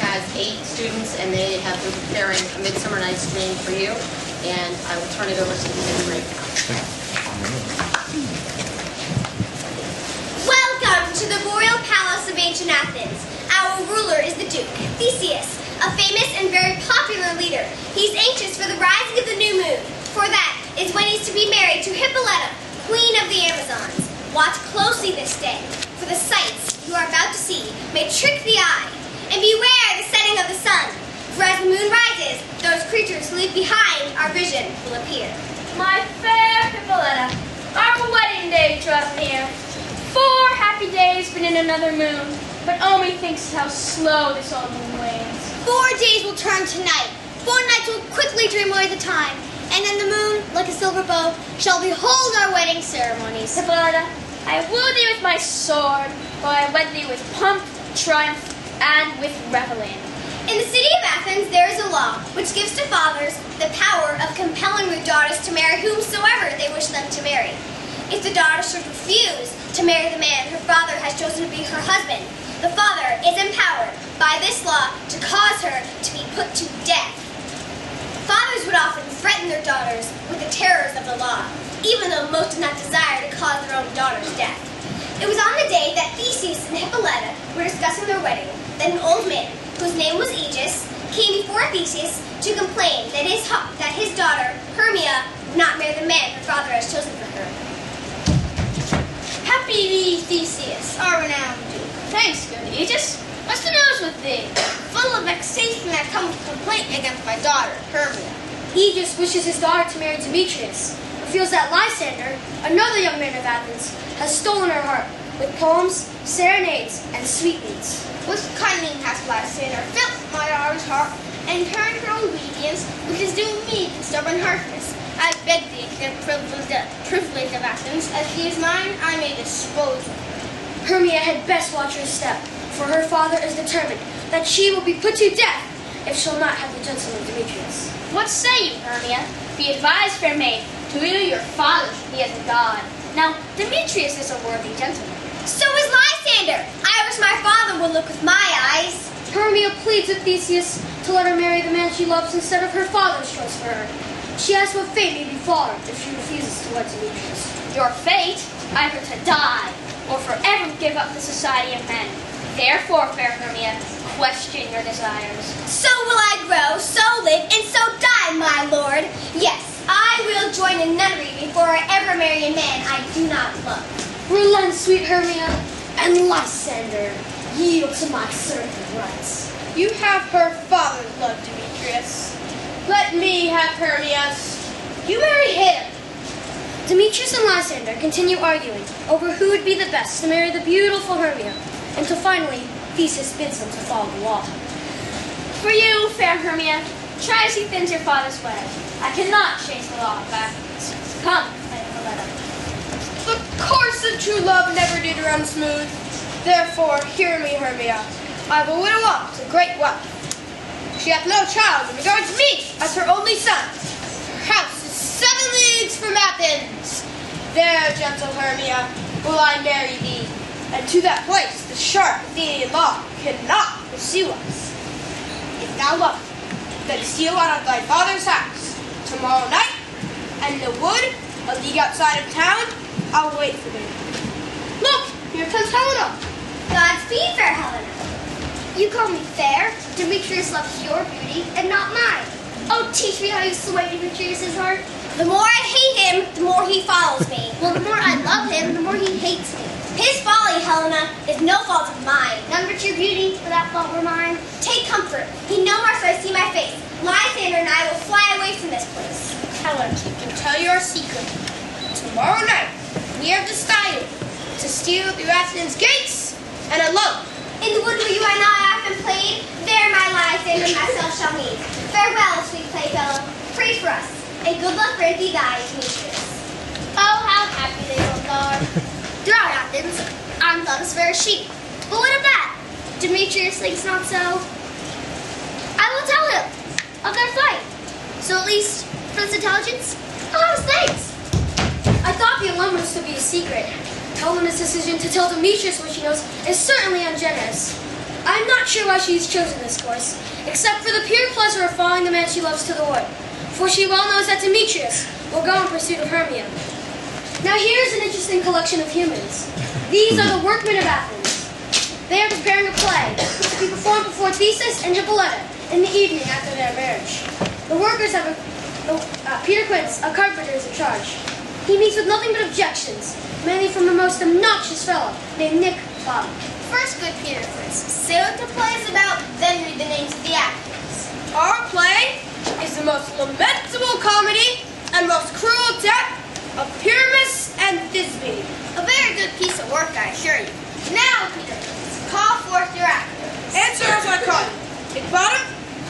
has 8 students, and they have been preparing a Midsummer Night's Dream for you. And I will turn it over to the right now. Welcome to the royal palace of ancient Athens. Our ruler is the Duke, Theseus, a famous and very popular leader. He's anxious for the rising of the new moon, for that is when he's to be married to Hippolyta, queen of the Amazons. Watch closely this day, for the sights you are about to see may trick the eye. And beware the setting of the sun, for as the moon rises, those creatures who leave behind our vision will appear. My fair Hippolyta, our wedding day draws near. 4 happy days but in another moon, but oh methinks how slow this old moon wanes. 4 days will turn to night, 4 nights will quickly dream away the time, and then the moon, like a silver bow, shall behold our wedding ceremonies. Hippolyta, I woo thee with my sword, while I wed thee with pomp, triumph, and with reveling. In the city of Athens there is a law which gives to fathers the power of compelling their daughters to marry whomsoever they wish them to marry. If the daughter should refuse to marry the man her father has chosen to be her husband, the father is empowered by this law to cause her to be put to death. Fathers would often threaten their daughters with the terrors of the law, even though most did not desire to cause their own daughter's death. It was on the day that Theseus and Hippolyta were discussing their wedding that an old man, whose name was Aegis, came before Theseus to complain that his daughter, Hermia, would not marry the man her father has chosen for her. Happy thee, Theseus, our renowned Duke. Thanks, good Aegis. What's the news with thee? Full of vexation I come with complaint against my daughter, Hermia. Aegis wishes his daughter to marry Demetrius, but feels that Lysander, another young man of Athens, has stolen her heart with poems, serenades, and sweetmeats. With cunning has Lysander filled my daughter's heart, and turned her obedience, which is due me in stubborn harshness. I beg thee, the privilege of Athens, as he is mine, I may dispose of her. Hermia had best watch her step, for her father is determined that she will be put to death if she'll not have the gentleman Demetrius. What say you, Hermia? Be advised, fair maid, to you your father should be as a god. Now, Demetrius is a worthy gentleman. So is Lysander. I wish my father would look with my eyes. Hermia pleads with Theseus to let her marry the man she loves instead of her father's choice for her. She asks what fate may befall her if she refuses to wed Demetrius. Your fate, either to die, or forever give up the society of men. Therefore, fair Hermia, question your desires. So will I grow, so live, and so die, my lord. Yes, I will join a nunnery before I ever marry a man I do not love. Relent, sweet Hermia, and Lysander, yield to my servant rights. You have her father's love, Demetrius. Let me have Hermia's. You marry him. Demetrius and Lysander continue arguing over who would be the best to marry the beautiful Hermia, until finally Theseus bids them to follow the law. For you, fair Hermia, try as he thins your father's way. I cannot change the law of Athens. Come, Hippolyta. The course of true love never did run smooth. Therefore, hear me, Hermia. I have a widow aunt of great wealth. She hath no child and regards me as her only son. Her house is 7 leagues from Athens. There, gentle Hermia, will I marry thee, and to that place the sharp Athenian law cannot pursue us. If thou love me, then steal out of thy father's house tomorrow night, and in the wood, a league outside of town, I'll wait for thee. Look, here comes Helena. Godspeed, fair Helena. You call me fair. Demetrius loves your beauty and not mine. Oh, teach me how you sway Demetrius' heart. The more I hate him, the more he follows me. Well, the more I love him, the more he hates me. His folly, Helena, is no fault of mine. None but your beauty, for that fault were mine. Take comfort. He no more shall see my face. Lysander and I will fly away from this place. Helena, to tell you our secret. Tomorrow night, we have decided to steal through Athens' gates and elope. In the wood where you and I often played, there my Lysander and myself shall meet. Farewell, sweet playfellow. Pray for us, and good luck grant thee thy Demetrius. Oh, how happy they both are. Throughout Athens, I'm thought as fair as sheep. But what of that? Demetrius thinks not so. I will tell him of their flight. So at least, for this intelligence, I'll have his thanks. I thought the alum was to be a secret. Helena's decision to tell Demetrius what she knows is certainly ungenerous. I'm not sure why she's chosen this course, except for the pure pleasure of following the man she loves to the wood. For she well knows that Demetrius will go in pursuit of Hermia. Now here's an interesting collection of humans. These are the workmen of Athens. They are preparing a play to be performed before Theseus and Hippolyta in the evening after their marriage. The workers have Peter Quince, a carpenter, is in charge. He meets with nothing but objections, mainly from the most obnoxious fellow named Nick Bottom. First, good Peter Quince, say what the play is about, then read the names of the actors. Our play is the most lamentable comedy and most cruel death of Pyramus and Thisbe. A very good piece of work, I assure you. Now, Peter Quince, call forth your actors. Answer as I call you. Nick Bottom,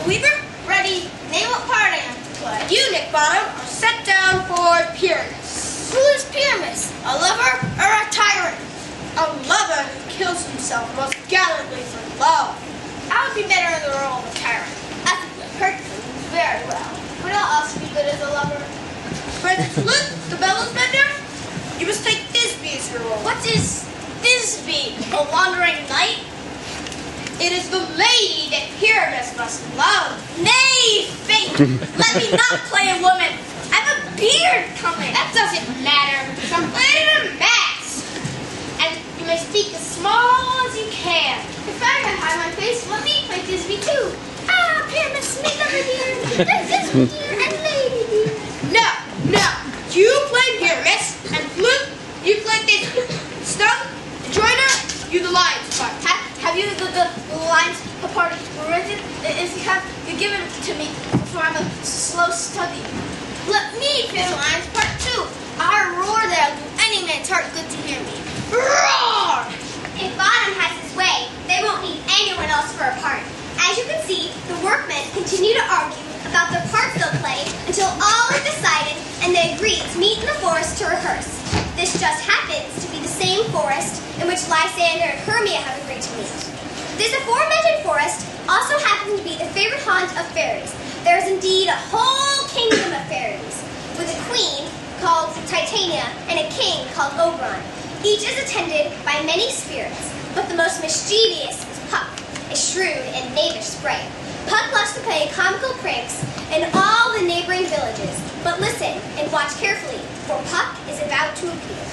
believer? Ready, name what part I am to play. You, Nick Bottom, are set down for Pyramus. Who is Pyramus? A lover or a tyrant? A lover who kills himself most gallantly for love. I would be better in the role of a tyrant. I could play Hercules very well. Would I also be good as a lover? Francis Luke, the bellows bender? You must take Thisbe as your role. What is Thisbe? A wandering knight? It is the lady that Pyramus must love. Nay, fate! Let me not play a woman. I have a beard coming. That doesn't matter. Translated a mask. And you may speak as small as you can. If I can hide my face, let me play Thisbe too. Ah, Pyramus, me lover dear. Thisbe dear and lady dear. No. You play Pyramus, and Luke, you play Thisbe. Stone, the joiner, you the lion's part. Have you the lines part written? If you have, you give it to me before I'm a slow study. Let me play the lines part too. I roar that'll do any man's heart good to hear me. Roar! If Bottom has his way, they won't need anyone else for a part. As you can see, the workmen continue to argue about the parts they'll play until all is decided and they agree to meet in the forest to rehearse. This just happens to be the same forest in which Lysander and Hermia have agreed to meet. This aforementioned forest also happens to be the favorite haunt of fairies. There is indeed a whole kingdom of fairies, with a queen called Titania and a king called Oberon. Each is attended by many spirits, but the most mischievous is Puck, a shrewd and knavish sprite. Puck loves to play comical pranks in all the neighboring villages, but listen and watch carefully, for Puck is about to appear.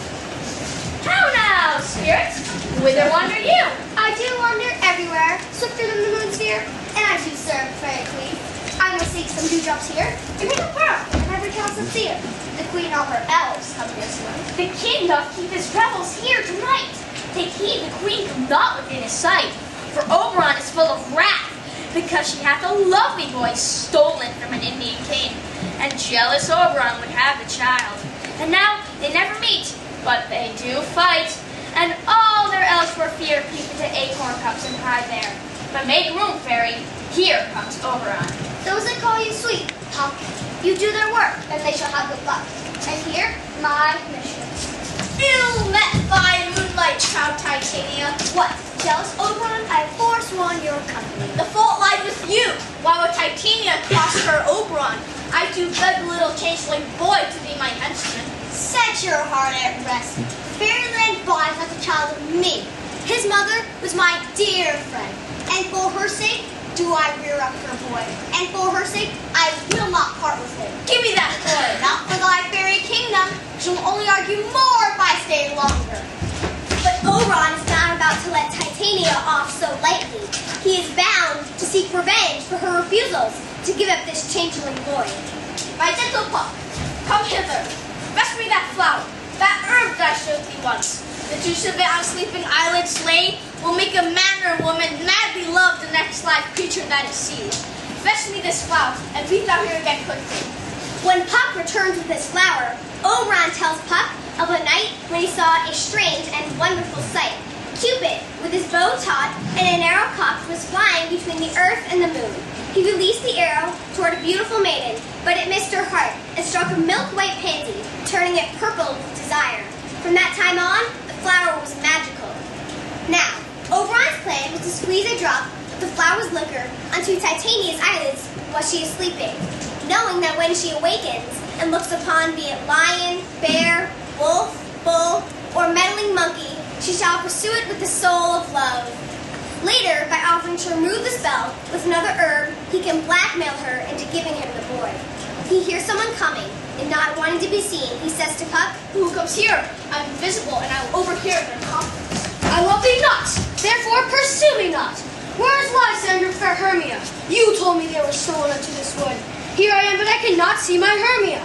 How now, spirits? Whither wander you? I do wander everywhere, swifter than the moon sphere, and I do serve fairy queen. I will seek some dewdrops here, and make a pearl in every castle seer. The queen and all her elves come this way. The king doth keep his revels here tonight. Take heed, the queen come not within his sight, for Oberon is full of wrath, because she hath a lovely boy stolen from an Indian king, and jealous Oberon would have the child. And now they never meet, but they do fight, and all their elves for fear peep into acorn cups and hide there. But make room, fairy, here comes Oberon. Those that call you sweet, Puck, you do their work, and they shall have good luck. And here, my mission. Ill met by moonlight, proud Titania. What, jealous Oberon? I have forsworn your company. The fault lies with you. Why would Titania cross her Oberon? I do beg the little changeling boy to be my henchman. Set your heart at rest. Fairyland buys like a child of me. His mother was my dear friend, and for her sake, do I rear up her boy. And for her sake, I will not part with him. Give me that boy, not for thy fairy kingdom. She'll only argue more if I stay longer. But Oberon is not about to let Titania off so lightly. He is bound to seek revenge for her refusals to give up this changeling boy. My gentle Puck, come hither. Fetch me that flower, that herb that I showed thee once. The juice of it on sleeping eyelids slain will make a man or woman madly love the next live creature that it sees. Fetch me this flower, and be thou here again quickly. When Puck returns with this flower, Oberon tells Puck of a night when he saw a strange and wonderful sight. Cupid, with his bow taut and an arrow cocked, was flying between the earth and the moon. He released the arrow toward a beautiful maiden, but it missed her heart and struck a milk-white pansy, turning it purple with desire. From that time on, the flower was magical. Now, Oberon's plan was to squeeze a drop of the flower's liquor onto Titania's eyelids while she is sleeping, knowing that when she awakens and looks upon be it lion, bear, wolf, bull, or meddling monkey, she shall pursue it with the soul of love. Later, by offering to remove the spell with another herb, he can blackmail her into giving him the boy. He hears someone coming, and not wanting to be seen, he says to Puck, Who comes here? I'm invisible, and I will overhear their conference. I love thee not, therefore pursue me not. Where is Lysander, fair Hermia? You told me they were stolen into this wood. Here I am, but I cannot see my Hermia.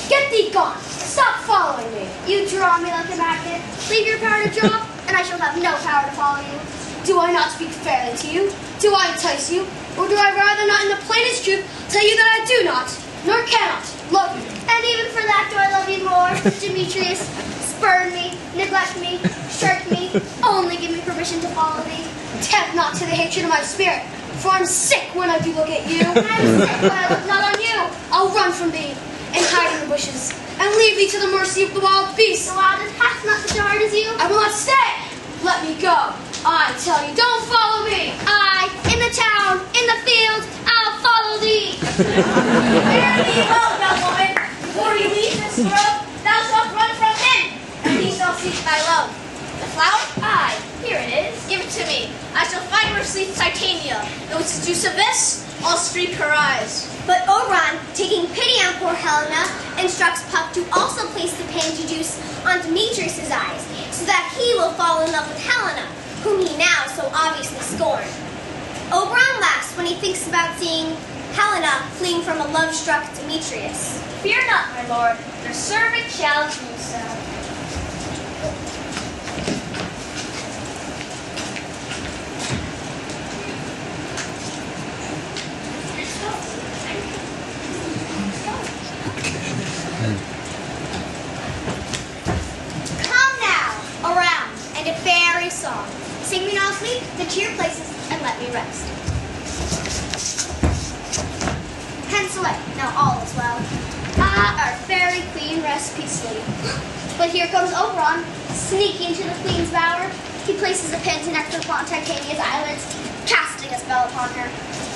Get thee gone. Stop following me. You draw me like a magnet. Leave your power to draw, and I shall have no power to follow you. Do I not speak fairly to you? Do I entice you? Or do I rather not in the plainest truth tell you that I do not, nor cannot, love you? And even for that do I love you more, Demetrius. Spurn me, neglect me, shirk me, only give me permission to follow thee. Tempt not to the hatred of my spirit, for I'm sick when I do look at you. I'm sick when I look not on you. I'll run from thee, and hide in the bushes, and leave thee to the mercy of the wild beasts. The wildest hath not such a heart as you. I will not stay. Let me go. I tell you, don't follow me. I, in the town, in the field, I'll follow thee. Fare thee well, young woman. Before you leave this world, thou shalt run from him, and he shall seek thy love. The flower? Aye, here it is. Give it to me. I shall find where sleeps Titania, and with seduce abyss, I'll streak her eyes. But Oberon, taking pity on poor Helena, instructs Puck to also place the pansy juice on Demetrius' eyes, so that he will fall in love with Helena, whom he now so obviously scorned. Oberon laughs when he thinks about seeing Helena fleeing from a love-struck Demetrius. Fear not, my lord. Your servant shall do so. Come now, around, and a fairy song. Sing me now sleep, the cheer places, and let me rest. Hence away, now all is well. Ah, our fairy queen rests peacefully. But here comes Oberon, sneaking into the queen's bower. He places a pin to nectar upon Titania's eyelids, casting a spell upon her.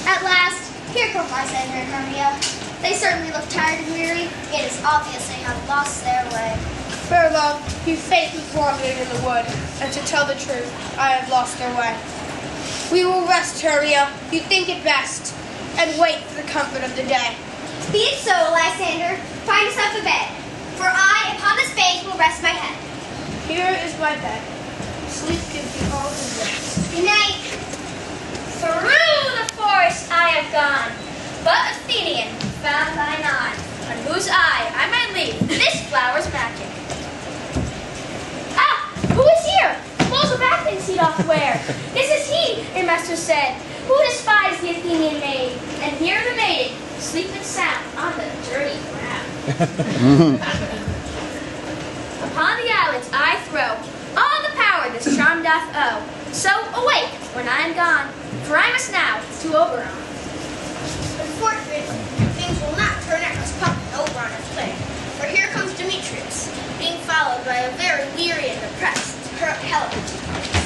At last, here come Lysander and Hermia. They certainly look tired and weary. It is obvious they have lost their way. Fair love, you faintly wandering in the wood, and to tell the truth, I have lost their way. We will rest, Hermia, you think it best, and wait for the comfort of the day. Be it so, Lysander. Find yourself a bed, for I upon this bank will rest my head. Here is my bed. Sleep gives you all the rest. Good night. Through the forest I have gone, but Athenian found thine eye, on whose eye I might lead this flower's magic. Ah, who is here? Clothes of Athens he doth wear. This is he, your master said, who despised the Athenian maid, and here the maiden sleepeth sound on the dirty ground. Upon the eyelids I throw all the power this charm doth owe. So awake when I am gone, for I must now to Oberon. Unfortunately, things will not turn out as Puck and Oberon have planned, for here comes Demetrius, being followed by a very weary and depressed Helena.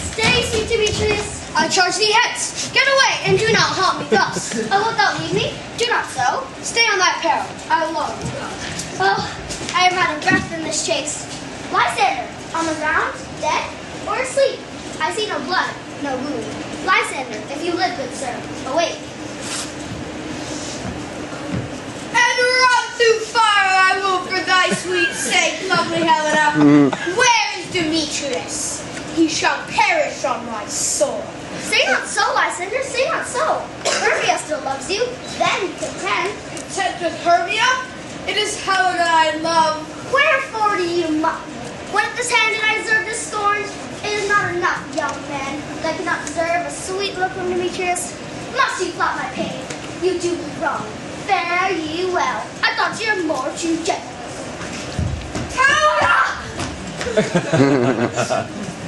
Stay, sweet Demetrius. I charge thee hence. Get away, and do not haunt me thus. Wilt thou leave me? Do not so. Stay on thy peril. I love you. Oh, I have had a breath in this chase. Lysander, on the ground, dead, or asleep? I see no blood, no wound. Lysander, if you live, good sir, awake. And run through fire I will for thy sweet sake, lovely Helena. Where is Demetrius? He shall perish on my sword. Say not so, Lysander, say not so. Hermia still loves you, then content. Content with Hermia? It is Helena I love. Wherefore do you mock me? When at this hand did I deserve this scorn? It is not enough, young man, that I cannot deserve a sweet look from Demetrius. Must you plot my pain? You do me wrong. Fare ye well. I thought you were more true gentleness.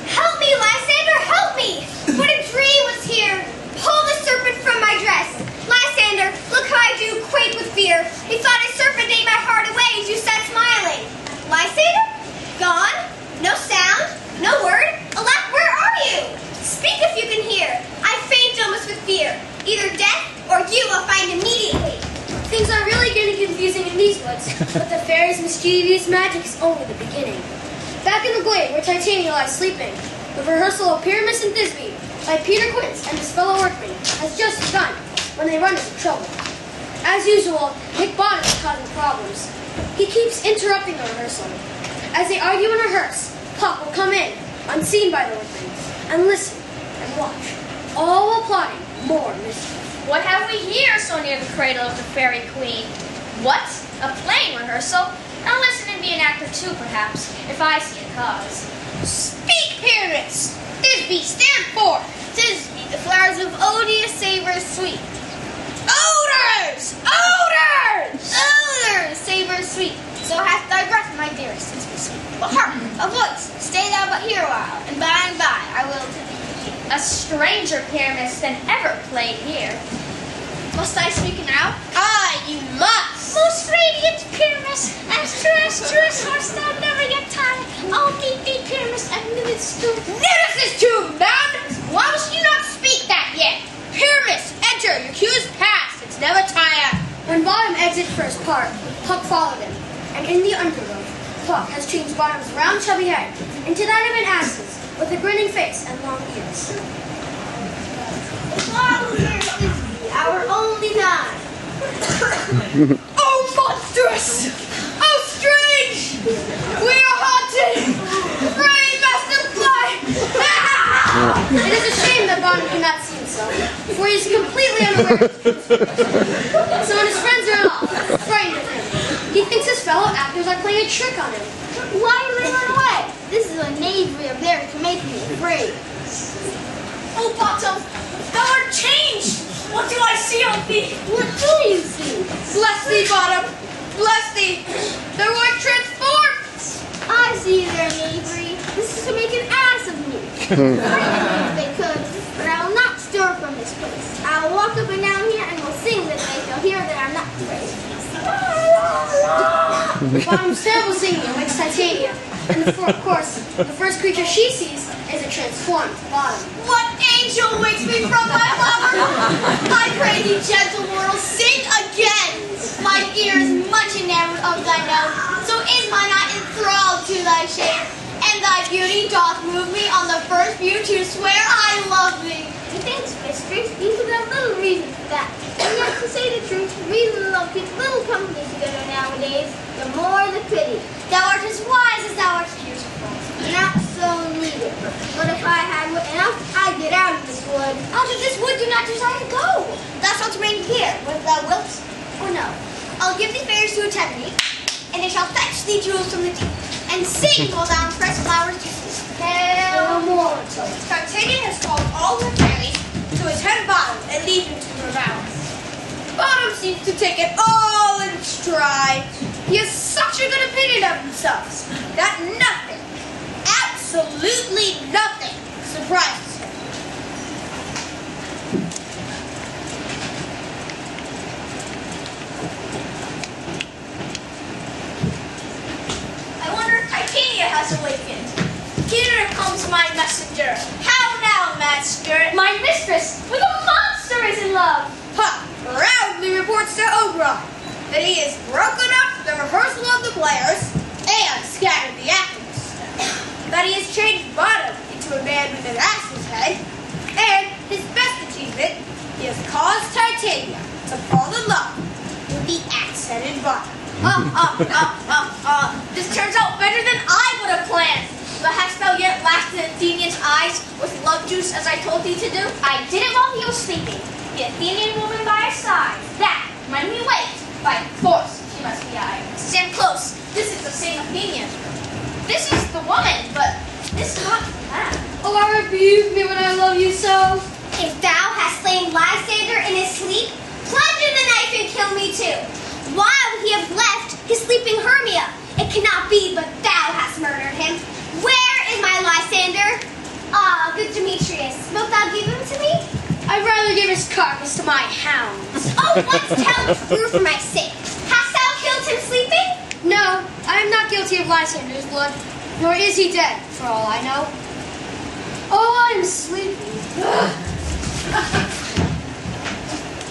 Help me, Lysander, help me! What a dream was here! Pull the serpent from my dress! Lysander, look how I do quake with fear. Methought a serpent ate my heart away as you sat smiling. Lysander? Gone? No sound? No word? Alack, where are you? Speak if you can hear. I faint almost with fear. Either death or you will find immediately. Things are really getting confusing in these woods, but the fairy's mischievous magic is only the beginning. Back in the glade where Titania lies sleeping, the rehearsal of Pyramus and Thisbe by Peter Quince and his fellow workmen has just begun when they run into trouble. As usual, Nick Bottom is causing problems. He keeps interrupting the rehearsal. As they argue and rehearse, Puck will come in, unseen by the workmen, and listen and watch, all while plotting more mischief. What have we here so near the cradle of the fairy queen? What? A playing rehearsal? I'll listen and be an actor too, perhaps, if I see a cause. Speak, Pyramus! Thisbe, stand forth! Thisbe, the flowers of odious savor sweet. Odors! Odors! Odor, savor sweet. So hath thy breath, my dearest, Thisbe sweet. But hark, a voice, stay thou but here a while, and by I will to thee. A stranger Pyramus than ever played here. Must I speak now? Aye, you must! Most radiant Pyramus, as hast thou never yet tired. I'll meet thee, Pyramus, at Midsummer School. Nemesis tomb, man! Why must you not speak that yet? Pyramus, enter, your cue is past, it's never tired. When Bottom exited first part, Puck followed him, and in the undergrowth, Puck has changed Bottom's round chubby head into that of an ass's, with a grinning face and long ears. While here, Thisbe, our only nine. Oh, monstrous! Oh, strange! We are haunted! Pray, master, fly! It is a shame that Bottom cannot see himself, for he is completely unaware of his so when his friends are off, frightened of him, he thinks his fellow actors are playing a trick on him. Why do they run away? This is a knavery of theirs to make me afraid. Oh, Bottom, thou art changed. What do I see on thee? What do you see? Bless thee, Bottom! Bless thee! Thou art transformed! I see their knavery. This is to make an ass of me. Frighten me if they could, but I will not stir from this place. I will walk up and down here and will sing that they shall hear that I'm not afraid. Bottom's terrible singing wakes Titania, and of course, the first creature she sees is a transformed Bottom. What angel wakes me from my lover? I pray thee, gentle mortal, sing again. My ear is much enamored of thy note, so is mine eye enthralled to thy shape. And thy beauty doth move me on the first view to swear I love thee. Methinks, mistress, you could have little reason for that. And yet, to say the truth, reason and love keep little company together nowadays. The more the pity. Thou art as wise as thou art beautiful. Not so needed. But if I had wit enough, I'd get out of this wood. Out of this wood do not desire to go. Thou shalt remain here, whether thou wilt or no. I'll give thee fairs to attend me, and they shall fetch thee jewels from the deep, and sing while thou press flowers to sleep. Hail mortal. Titania has called all her fairies to attend Bottom and lead him to her vows. Bottom seems to take it all in stride. He has such a good opinion of himself that nothing, absolutely nothing, surprises him. I wonder if Titania has awakened. Here comes my messenger. How now, mad spirit? My mistress with a monster is in love. Puck proudly reports to Oberon that he has broken up the rehearsal of the players and scattered the actors. That he has changed Bottom into a man with an ass's head, and his best achievement, he has caused Titania to fall in love with the axe-headed Bottom. This turns out better than I would have planned. But hast thou yet laughed in Athenian's eyes with love juice as I told thee to do? I did it while he was sleeping. The Athenian woman by his side. That, when we wait, by force she must be I. Stand close. This is the same Athenian. This is the woman, but this is not the man. Oh, I rebuke me when I love you so. If thou hast slain Lysander in his sleep, plunge in the knife and kill me too. While he have left his sleeping Hermia, it cannot be but thou hast murdered him. Where is my Lysander? Ah, good Demetrius, wilt thou give him to me? I'd rather give his carcass to my hounds. Oh, once tell the truth for my sake. Hast thou killed him sleeping? No, I am not guilty of Lysander's blood, nor is he dead, for all I know. Oh, I'm sleepy.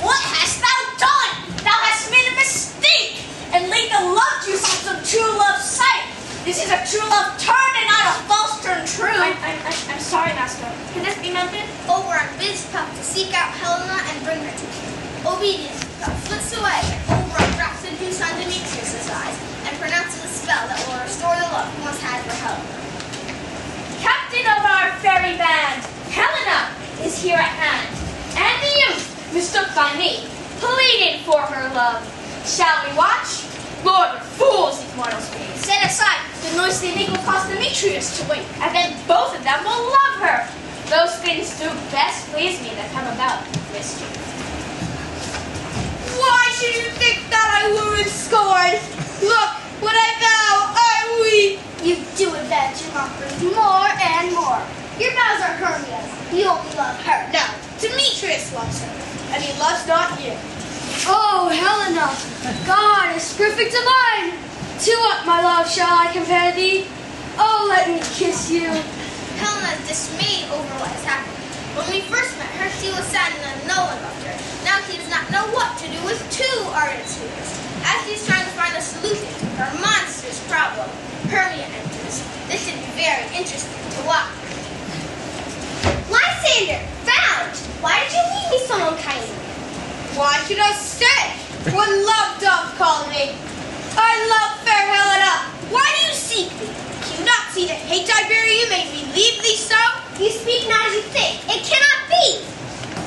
What hast thou done? Thou hast made a mistake and laid the love juice on some true love's sight. This is a true love turned and not a false turn true. I'm sorry, Master. Can this be mended? Oberon bids Puck to seek out Helena and bring her to him. Obedience, Puck flits away, and Oberon drops into son Demetrius' eyes and pronounces a spell that will restore the love he once had for Helena. Captain of our fairy band, Helena is here at hand, and the youth, mistook by me, pleading for her love. Shall we watch? Lord, we're fools, these mortals be. Set aside the noise they make will cause Demetrius to wait. And then both of them will love her. Those things do best please me that come about mischief. Why should you think that I were in scorn? Look, when I vow, I weep. You do advance your mockery more and more. Your vows are Hermia's. You only love her. No, Demetrius loves her, and he loves not you. Oh, Helena, goddess, perfect divine, to what, my love, shall I compare thee? Oh, let me kiss you. Helena is dismayed over what has happened. When we first met her, she was sad and no one loved her. Now she does not know what to do with two ardent suitors. As she is trying to find a solution to her monstrous problem, Hermia enters. This should be very interesting to watch. Lysander, found! Why did you leave me so unkindly? Why should I stay when love doth call me? I love fair Helena. Why do you seek me? Do you not see the hate I bear you made me leave thee so? You speak not as you think. It cannot be.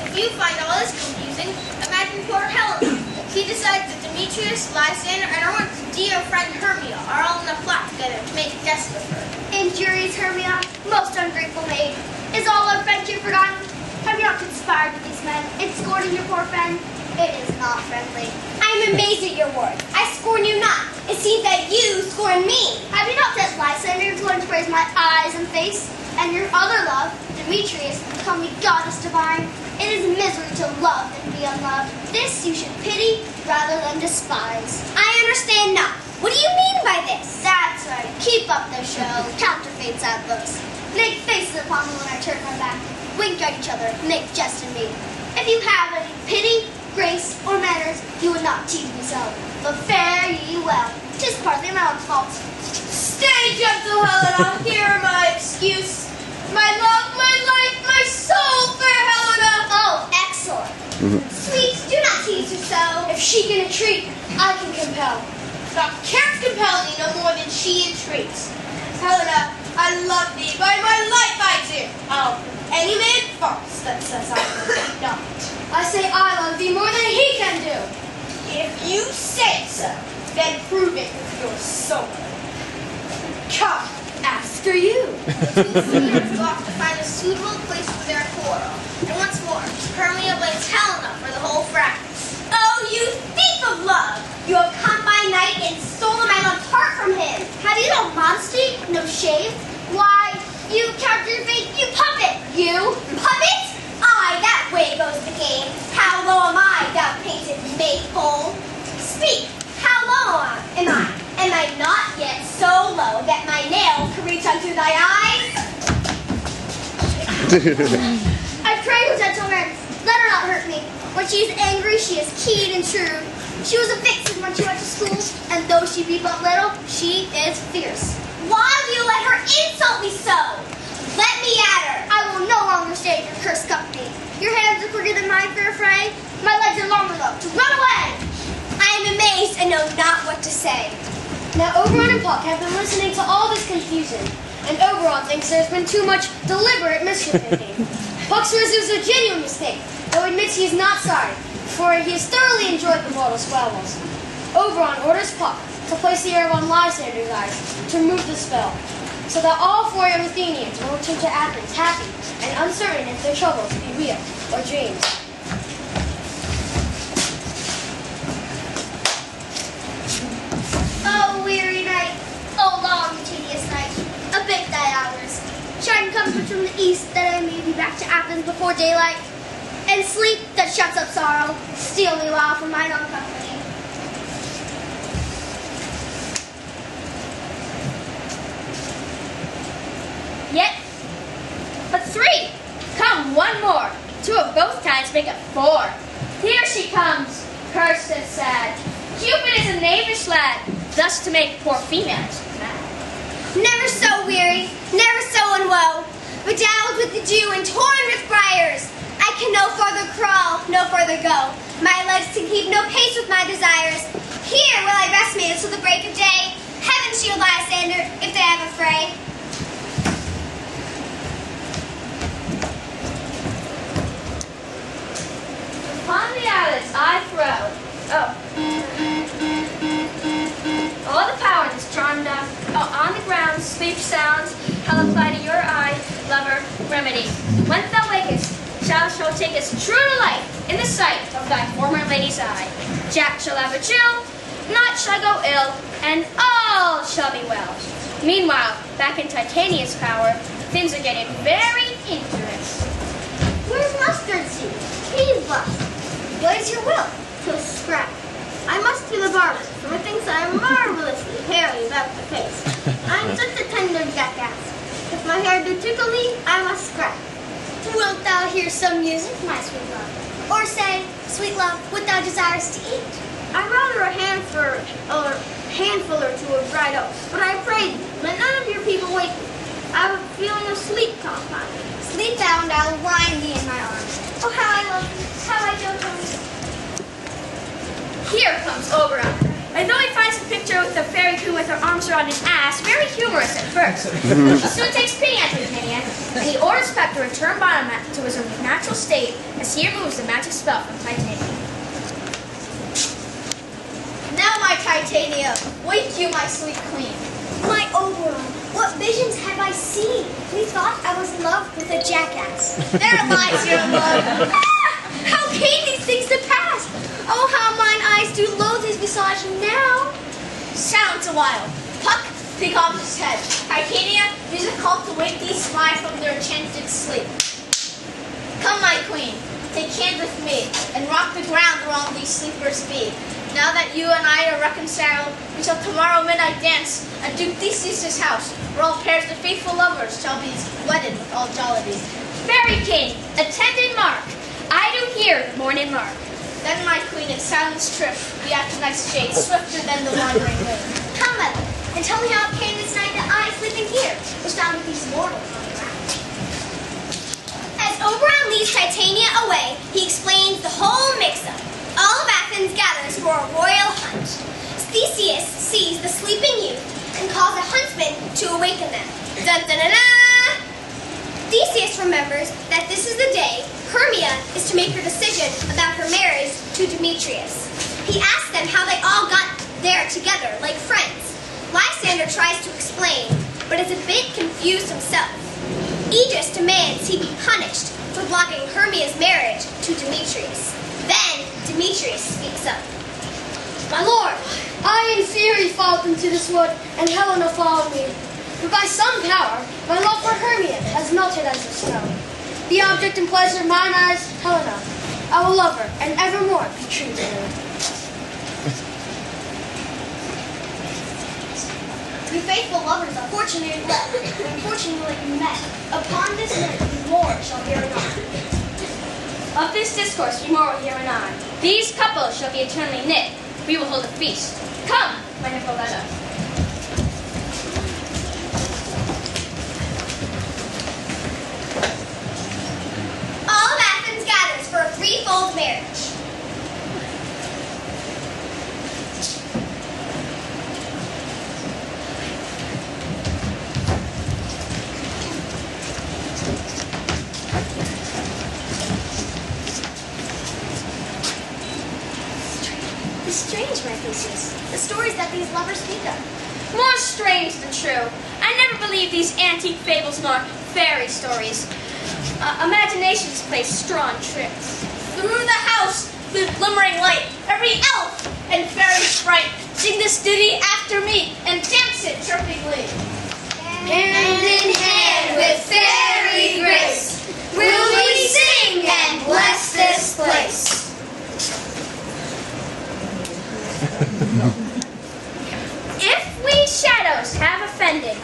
If you find all this confusing, imagine poor Helena. She decides that Demetrius, Lysander, and her once dear friend Hermia are all in a plot together to make a jest of her. Injurious Hermia, most ungrateful maid. Is all our friendship forgotten? Have you not conspired with these men in scorning your poor friend? It is not friendly. I am amazed at your words. I scorn you not. It seems that you scorn me. Have you not sent Lysander to learn to praise my eyes and face? And your other love, Demetrius, call me goddess divine? It is misery to love and be unloved. This you should pity rather than despise. I understand not. What do you mean by this? That's right. Keep up the show. Counterfeit sad looks. Make faces upon me when I turn my back. Wink at each other. Make jest of me. If you have any pity, grace, or manners, you would not tease me so. But fare ye well. 'Tis partly my own fault. Stay, gentle Helena. Hear my excuse. My love, my life, my soul, fair Helena. Oh, excellent. Sweet, do not tease her so. If she can entreat, I can compel. Thou canst compel me no more than she entreats. Helena, I love thee, by my life I do. Oh, any man false that says I love not. I say I love thee more than he can do. If you say so, then prove it with your soul. Come. Ask her you. The two suitors go off to find a suitable place for their quarrel. And once more, Hermia blames Helena for the whole fracas. Oh, you thief of love! You have come by night and stolen my love's heart from him. Have you no modesty, no shame? Why, you counterfeit, you puppet! You? Puppet? Aye, that way goes the game. How low am I, thou painted maypole? Speak, how low am I? Am I not yet so low that my nails can reach unto thy eyes? I pray you, gentlemen, let her not hurt me. When she is angry, she is keen and true. She was a vixen when she went to school, and though she be but little, she is fierce. Why do you let her insult me so? Let me at her. I will no longer stay in your cursed company. Your hands are quicker than mine for a fray. My legs are longer though, to run away. I am amazed and know not what to say. Now Oberon and Puck have been listening to all this confusion, and Oberon thinks there's been too much deliberate mischief making. Puck swears it was a genuine mistake, though admits he is not sorry, for he has thoroughly enjoyed the mortal squabbles. Oberon orders Puck to place the herb on Lysander's eyes to remove the spell, so that all four young Athenians will return to Athens happy and uncertain if their troubles be real or dreams. Oh, weary night. Oh, long and tedious night. A bit thy hours. Shine comfort from the east, that I may be back to Athens before daylight. And sleep that shuts up sorrow, steal me while from mine own company. Yet, but three. Come, one more. Two of both kinds make it four. Here she comes, cursed and sad. Cupid is a knavish lad, thus to make poor females mad. Never so weary, never so in woe, bedazzled with the dew and torn with briars. I can no farther crawl, no further go. My legs can keep no pace with my desires. Here will I rest me until the break of day. Heaven shield Lysander, if they have a fray. Upon the islands I throw. Oh. All the power that's charmed up. Oh, on the ground, sleep sounds, I'll apply to your eye, lover, remedy. When thou wakest, thou shalt take us true to life, in the sight of thy former lady's eye. Jack shall have a chill, naught shall go ill, and all shall be well. Meanwhile, back in Titania's power, things are getting very interesting. Where's mustard seed? Please, boss. What is your will? To scrap. I must to the barber, for methinks I am marvelously hairy about the face. I am such a tender jackass. If my hair do tickle me, I must scrap. Wilt thou hear some music, my sweet love? Or say, sweet love, what thou desirest to eat? I'd rather a handful or two of dried oats, but I pray thee, let none of your people wake me. I have a feeling of sleep come upon me. Sleep thou, and I'll wind thee in my arms. Oh, how I love thee, how I dote on thee. Here comes Oberon. And though he finds a picture with the fairy queen with her arms around his ass very humorous at first, he soon takes pity on Titania, and he orders Pep to return bottom to his natural state as he removes the magic spell from Titania. Now, my Titania, wake you, my sweet queen. My Oberon, what visions have I seen? Methought I was in love with a jackass. There lies your love. How came these things to pass? Oh, how mine eyes do loathe his visage now. Silence a while. Puck, take off his head. Titania, use a call to wake these spies from their enchanted sleep. Come, my queen, take hand with me, and rock the ground where all these sleepers be. Now that you and I are reconciled, we shall tomorrow midnight dance at Duke Theseus' house, where all pairs of faithful lovers shall be wedded with all jollity. Fairy king, attend and mark. I do hear the morning lark. Then, my queen, in silence trip, we after night's shade, swifter than the wandering wind. Come, mother, and tell me how it came this night that I, sleeping here, was found with these mortals on the ground. As Oberon leads Titania away, he explains the whole mix-up. All of Athens gathers for a royal hunt. Theseus sees the sleeping youth and calls a huntsman to awaken them. Dun-dun-dun-dun! Theseus remembers that this is the day Hermia is to make her decision about her marriage to Demetrius. He asks them how they all got there together, like friends. Lysander tries to explain, but is a bit confused himself. Aegis demands he be punished for blocking Hermia's marriage to Demetrius. Then Demetrius speaks up. My lord, I in theory followed into this wood, and Helena followed me. But by some power, my love for Hermia has melted as the snow. The object and pleasure of mine eyes, Helena. I will love her, and evermore be true to her. We faithful lovers are fortunately left, and fortunately met. Upon this night, more shall hear anon. Of this discourse we more will hear anon. These couples shall be eternally knit. We will hold a feast. Come, my Hippolyta. All of Athens gathers for a threefold marriage. Strange, my Theseus, the stories that these lovers speak of. More strange than true. I never believed these antique fables nor fairy stories. Imaginations play strong tricks. Through the house, with glimmering light, every elf and fairy sprite sing this ditty after me and dance it chirpingly. Hand in hand with fairy grace, will we sing and bless this place. If we shadows have offended,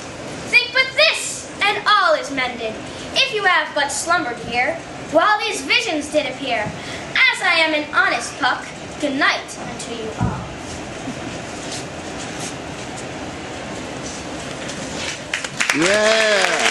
think but this, and all is mended. If you have but slumbered here, while these visions did appear, as I am an honest Puck, good night unto you all. Yeah.